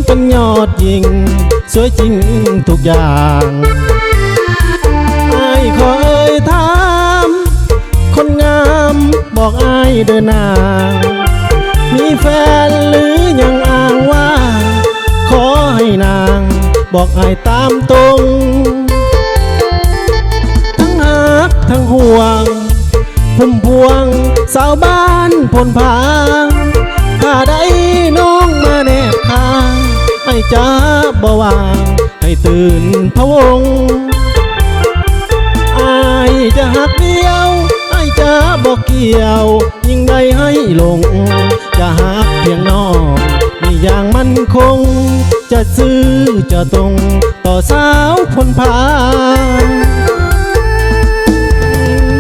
เป็นยอดยิ่งสวยจริงทุกอย่างอายขอเอ่ยถามคนงามบอกอายเดินนางมีแฟนหรือยังอ้างว่าขอให้นางบอกอายตามตรงทั้งหักทั้งห่วงพุ่มพวงสาวบ้านพลพางถ้าได้น้องมาแนบข้างให้จ้าบ่วางให้ตื่นพะวงอายจะหักเดียวอายจะบอกเกี่ยวยิ่งใดให้ลงจะหักเพียงน้องมีอย่างมั่นคงจะซื้อจะตรงต่อสาวพลพาง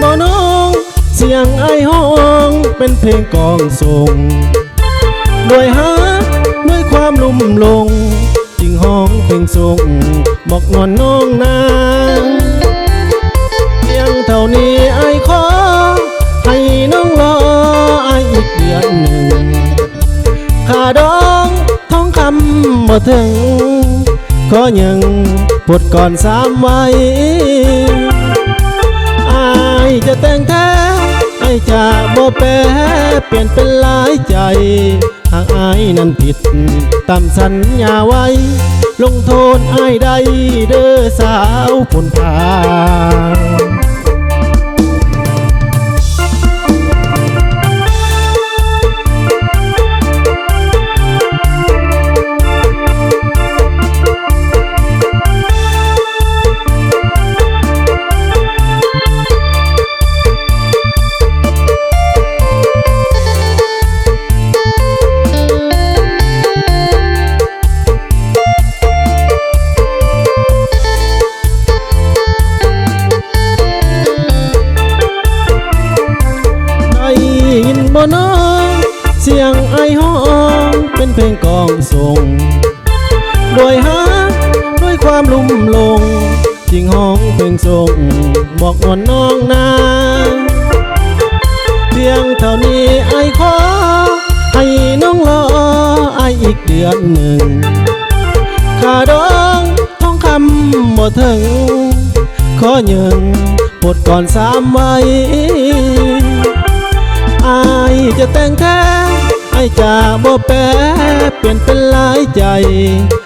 บ่น้องเสียงไอห้องเป็นเพลงกองส่งด้วยฮักด้วยความลุ่มลงจึงห้องเพลงส่งบอกนอนน้องนางเพียงเท่านี้ไอขอให้น้องรอไออีกเดือนหนึ่งค่าดองท้องคำบ่ถึงขอยังปวดก่อน3 วันอายจะแต่งแท้ไอจะบ่แปรเปลี่ยนเป็นหลายใจหากอายนั้นผิดตามสัญญาไว้ลงโทษอายได้เด้อสาวพลพางบ่น้องเสียงไอห้องเป็นเพลงกองส่งด้วยฮักด้วยความลุ่มลงจริงห้องเพลงส่งบอกนอนน้องนาเพียงเท่านี้ไอขอให้น้องรอไออีกเดือนหนึ่งค่าดองท้องคำบ่ถึงขอยังปวดก่อน3 วันอายจะแต่งแท้ไอจะบ่แปรเปลี่ยนเป็นหลายใจ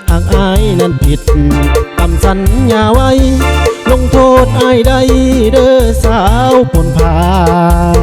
หากอายนั้นผิดตามสัญญาไว้ลงโทษอายได้เด้อสาวพลพาง